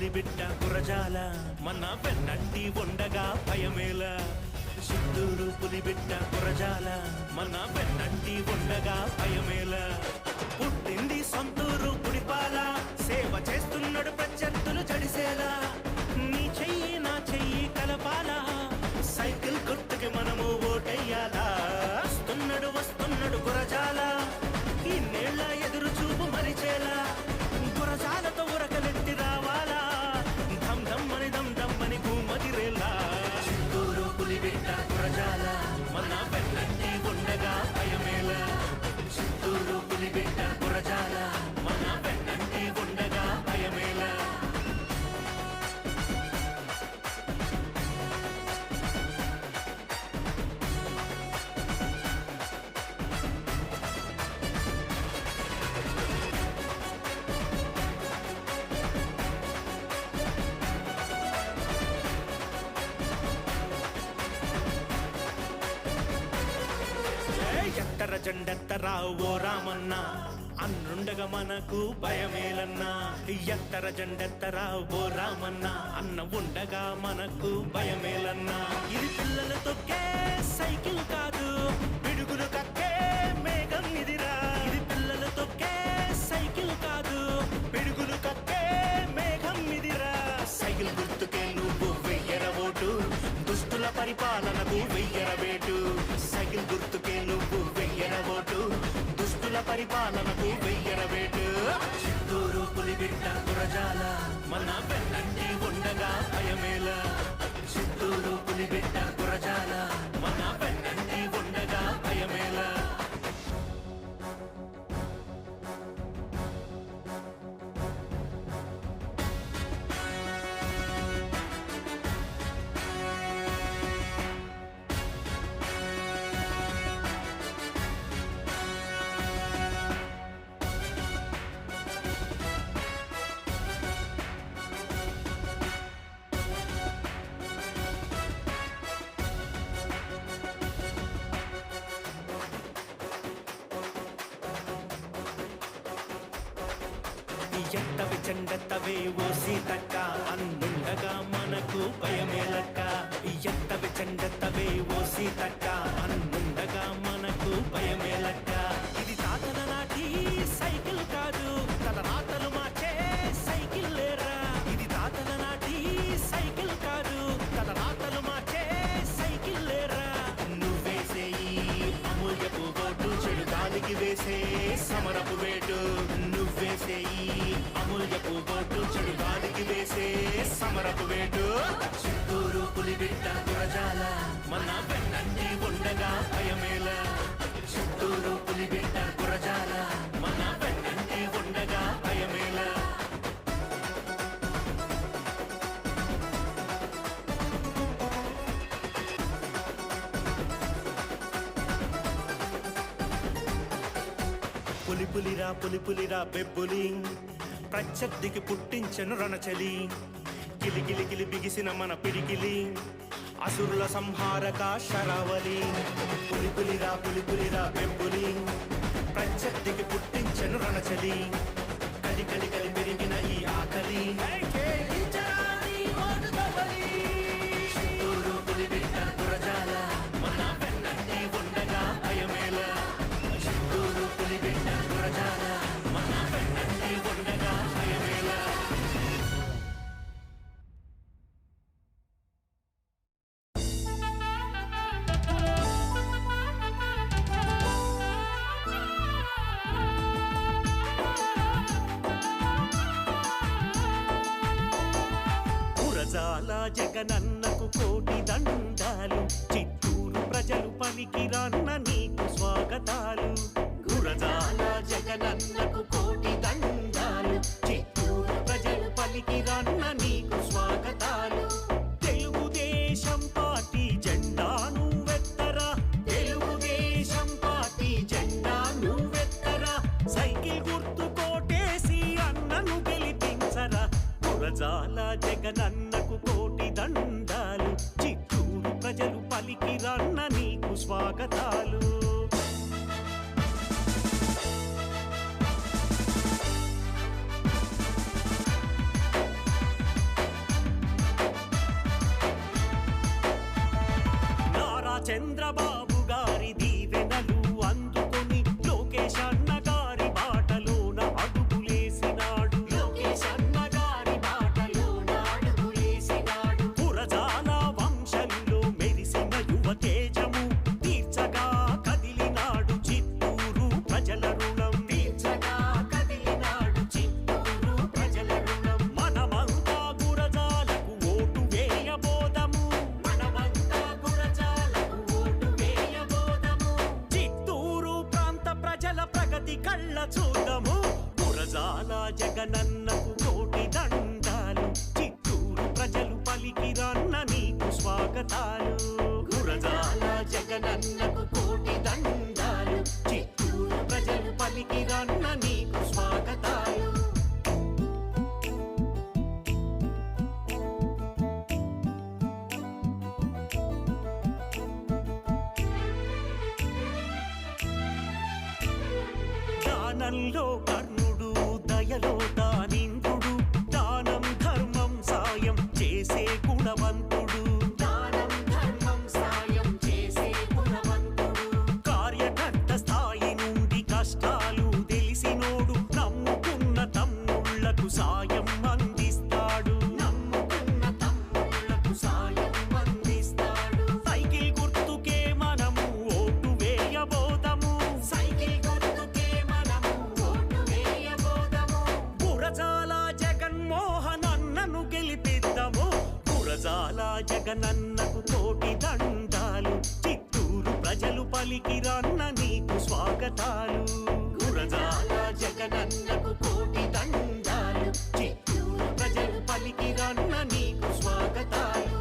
పులిబిడ్డ గురజాల మన వెన్నంటి ఉండగా భయమేల చిత్తూరు పులిబిడ్డ గురజాల మన వెన్నంటి ఉండగా భయమేల పుట్టింది సొంతూరు పుడిపాల సేవ చేస్తున్నాడు ప్రత్యర్థులు జడిసేలా నీ చెయ్యి నా చెయ్యి కలపాలా సైకిల్ గుర్తుకి మనము ఓటెయ్యాలా వస్తున్నాడు గురజాల ఇన్నేళ్ల ఎదురు చూపు మరిచేలా గురజాలతో ఉరకలెత్తి రావాలా ధమ్ ధమ్మని భూమదిరేలా చిత్తూరు పులిబిడ్డ గురజాల మన వెన్నంటి ఉండగా భయమేల చిత్తూరు పులిబిడ్డ గురజాల మన వెన్నంటి ఉండగా భయమేల ఎత్తర జెండెత్తరా ఓ రామన్న అన్నుండగా మనకు భయమేలన్నా ఎత్తర జెండెత్తరా ఓ రామన్న అన్న ఉండగా మనకు భయమేలన్నా ఇది పిల్లలు తొక్కే సైకిల్ కాదు పిడుగులు కక్కే మేఘం ఇదిరా ఇది పిల్లలు తొక్కే సైకిల్ కాదు పిడుగులు కక్కే మేఘం ఇదిరా సైకిల్ గుర్తుకే నువ్వు వెయ్యర ఓటు దుష్టుల పరిపాలనకు వెయ్యర వేటు సైకిల్ గుర్తుకే నువ్వు వెయ్యర ఓటు దుష్టుల పరిపాలనకు వెయ్యర వేటు చిత్తూరు పులిబిడ్డ గురజాల మన వెన్నంటి ఉండగా భయమేల చిత్తూరు పులిబిడ్డ గురజాల మన వెన్నంటి ఉండగా భయమేల ఎత్తవి చెండెత్తవే ఓ సీతక్క అన్నుండగా మనకు భయమేలక్క ఎత్తవి చెండెత్తవే ఓ సీతక్క అన్నుండగా మనకు భయమేలక్క ఇది తాతల నాటి సైకిల్ కాదు తలరాతలు మార్చే సైకిల్ లేరా ఇది తాతల నాటి సైకిల్ కాదు తలరాతలు మార్చే సైకిల్ లేరా నువ్వేసేయి అమూల్యపు ఓటు చెడు గాలికి వేసే సమరపు వేటు నువ్వేసేయి అమూల్యపు ఓటు చెడు గాలికి వేసే సమరపు వేటు చిత్తూరు పులిబిడ్డ గురజాల మన వెన్నంటి ఉండగా భయమేల చిత్తూరు పులిబిడ్డ గురజాల మన వెన్నంటి ఉండగా భయమేల పులిపులిరా బెబ్బులి ప్రత్యర్థికి పుట్టించెను రణచలి గిలిగిలి బిగిసిన మన పిడికిలి అసురుల సంహారక శరావలి పులిపులిరా బెబ్బులి ప్రత్యర్థికి పుట్టించెను రణచలి కలి పెరిగిన ఈ ఆకలి చిత్తూరు పులిబిడ్డ గురజాల మన వెన్నంటి ఉండగా భయమేల చిత్తూరు పులిబిడ్డ గురజాల మన వెన్నంటి ఉండగా భయమేల గురజాల జగనన్నకు కోటి దండాలు చిత్తూరు ప్రజలు పలికిరన్న నీకు స్వాగతాలు గురజాల జగనన్నకు కోటి దండాలు చిత్తూరు ప్రజలు పలికిరన్న నీకు స్వాగతాలు తెలుగుదేశం పార్టీ జెండాను వెత్తరా తెలుగుదేశం పార్టీ జెండాను వెత్తరా సైకిల్ గుర్తు కోటేసి అన్నను గెలిపించరా గురజాల జగనన్నకు కోటి దండాలు చిత్తూరు ప్రజలు పలికిరన్న నీకు స్వాగతాలు చంద్రబాబు గారి దీవెనలు అందుకొని లోకేష్ అన్న గారి బాటలోన అడుగులేసినాడు. లోకేష్ అన్న గారి బాటలోన అడుగులేసినాడు. గురజాల వంశంలో మెరిసిన యువ తేజము తీర్చగా కదిలినాడు చిత్తూరు ప్రజల రుణం. తీర్చగా కదిలినాడు చిత్తూరు ప్రజల రుణం. మనమంతా గురజాలకు ఓటు వేయబోదము. మనమంతా గురజాలకు ఓటు వేయబోదము. చిత్తూరు ప్రాంత ప్రజల ప్రగతి కళ్ళ చూద్దాము. గురజాల జగనన్నకు కోటి దండాలు. చిత్తూరు ప్రజలు పలికిరన్న నీకు స్వాగతాలు. గురజాల జగనన్నకు కోటి దండాలు. చిత్తూరు ప్రజలు పలికిరన్న నీకు స్వాగతాలు. దానంలో కర్ణుడు, దయలో దానింద్రుడు, దానం ధర్మం సాయం చేసే గుణవంతుడు. దానం ధర్మం సాయం చేసే గుణవంతుడు. కార్యకర్త స్థాయి నుండి కష్టాలు తెలిసినోడు. నమ్ముకున్న తమ్ముళ్లకు సాయం అందిస్తాడు. నమ్ముకున్న తమ్ముళ్లకు సాయం అందిస్తాడు. సైకిల్ గుర్తుకే మనము ఓటు వేయబోదము. సైకిల్ గుర్తుకే మనము ఓటు వేయబోదము. గురజాల జగన్మోహన్ అన్నను గెలిపిద్దాము. గురజాల జగనన్నకు కోటి దండాలు. చిత్తూరు ప్రజలు పలికిరన్న నీకు స్వాగతాలు. గురజాల జగనన్నకు కోటి దండాలు. చిత్తూరు ప్రజలు పలికిరన్న నీకు స్వాగతాలు.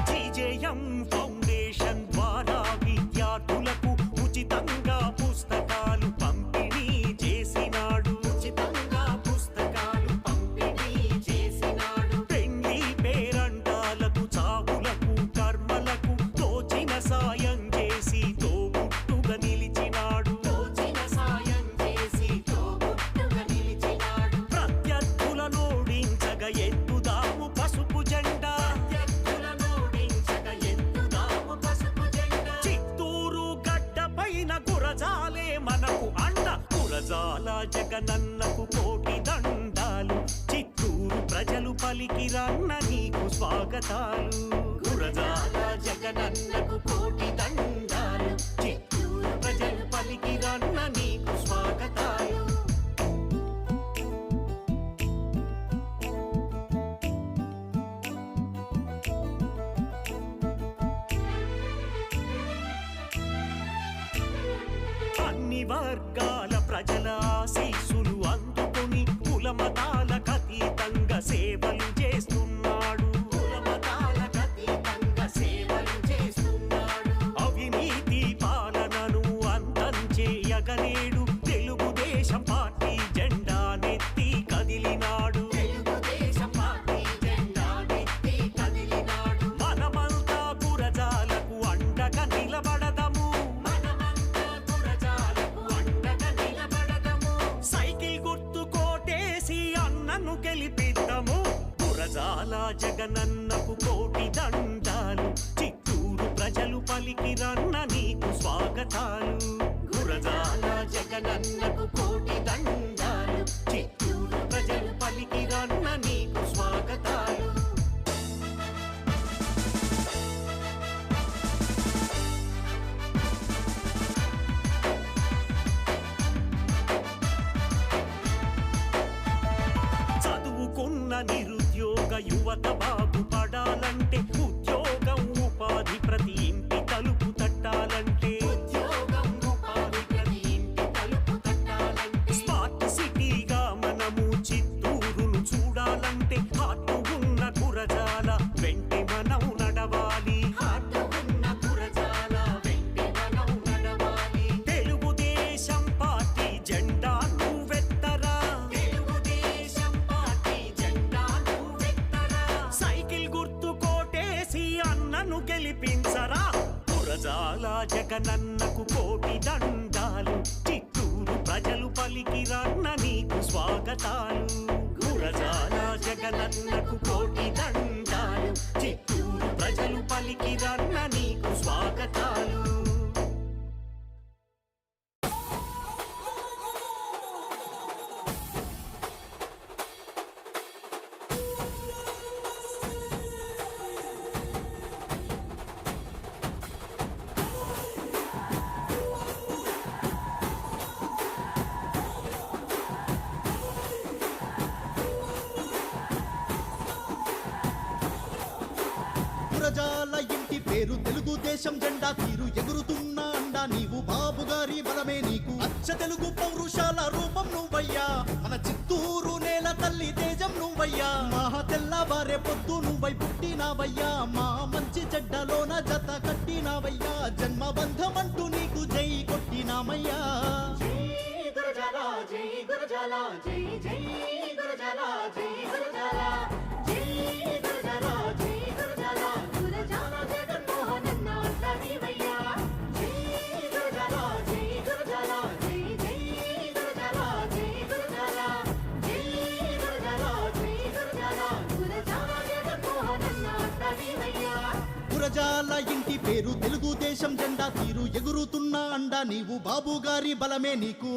జీజేఎం ఫౌండేషన్ ద్వారా విద్యార్థులకు ఉచితంగా పుస్తకాలు పంపిణీ చేసినాడు. ఉచితంగా పుస్తకాలు పంపిణీ చేసినాడు. పెళ్లి పేరంటాలకు, చావులకు, కర్మలకు తోచిన సాయం చేసి తోబుట్టుగా నిలిచినాడు. తోచిన సాయం చేసి తోబుట్టుగా నిలిచినాడు. ప్రత్యర్థులను ఓడించగా ఎత్తుదాము పసుపు జెండా. చిత్తూరు గడ్డ పైన గురజాలే మనకు అండ. గురజాల జగనన్నకు కోటి దండాలు. చిత్తూరు ప్రజలు పలికిరన్న నీకు స్వాగతాలు. గురజాల జగనన్నకు కోటి దండాలు. చిత్తూరు ప్రజలు పలికిరన్న నీకు స్వాగతాలు. అన్ని వర్గాల ప్రజల ఆశీస్సులు అందుకొని కులమతాలకు అతీతంగా సేవలు చేస్తున్నాడు. కులమతాలకు అతీతంగా సేవలు చేస్తున్నాడు. అవినీతి పాలనను అంతం చేయగలేడు. తెలుగుదేశం పార్టీ జెండా నెత్తి కదిలినాడు. తెలుగుదేశం పార్టీ జెండా నెత్తి కదిలినాడు. మనమంతా గురజాలకు అండగా నిలబడదము. సైకిల్ గుర్తు కోటేసి అన్నను గెలిపిద్దాము. గురజాల జగనన్నకు కోటి దండాలు. చిత్తూరు ప్రజలు పలికిరన్న నీకు స్వాగతాలు. గురజాల జగనన్నకు కోటి దండాలు. చిత్తూరు ప్రజలు పలికిరన్న నీకు స్వాగతాలు. చదువుకున్న నిరుద్యోగ యువత బాగుపడాలంటే, ఉద్యోగం ఉపాధి ప్రతి ఇంటి తలుపు తట్టాలంటే, ఉద్యోగం ఉపాధి ప్రతి ఇంటి తలుపు తట్టాలంటే, స్మార్ట్ సిటీగా మనము చిత్తూరును చూడాలంటే, గురజాల జగనన్నకు కోటి దండాలు, చిత్తూరు ప్రజలు పలికి రన్న నీకు స్వాగతాలు. గురజాల జగనన్నకు కోటి దండాలు, చిత్తూరు ప్రజలు పలికి రన్న నీకు స్వాగతాలు. గురజాల ఇంటి పేరు తెలుగుదేశం జెండా తీరు ఎగురుతున్న అండా నీవు బాబు గారి బలమే నీకు అచ్చ తెలుగు పౌరుషాల రూపం నువ్వయ్యా మన చిత్తూరు నేల తల్లి తేజం నువ్వయ్యా మా తెల్లవారే పొద్దు నువ్వై పుట్టినావయ్యా మా మంచి చెడ్డలోన జత కట్టినావయ్యా జన్మబంధం అంటూ నీకు జై కొట్టినామయ్యా. జై గురజాల జై గురజాల జై జై గురజాల జై గురజాల జై గురజాల జై గురజాల గురజాల జగన్మోహనన్న నీవయ్యా. జై గురజాల జై గురజాల జై జై గురజాల జై గురజాల జై గురజాల జై గురజాల గురజాల జగన్మోహనన్న నీవయ్యా. గురజాల ఇంటి పేరు తెలుగుదేశం జెండా తీరు ఎగురుతున్న అండా నీవు బాబు గారి బలమే నీకు.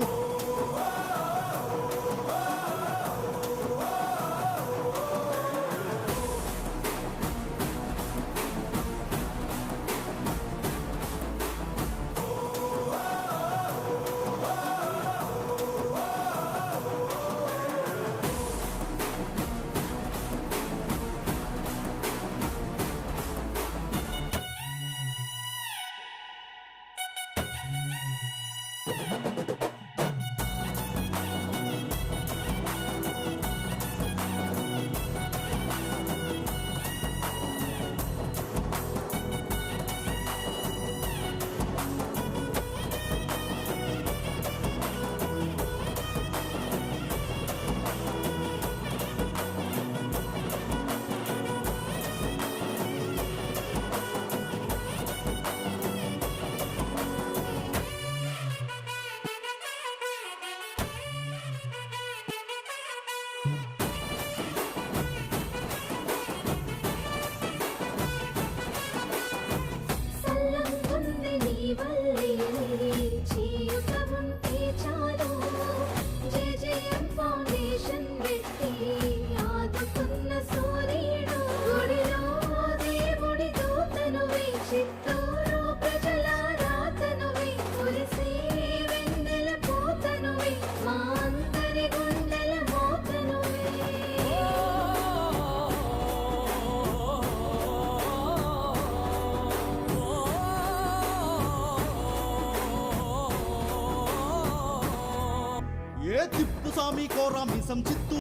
ఏ తిప్పు సామి కోరా మిసం చిత్తూ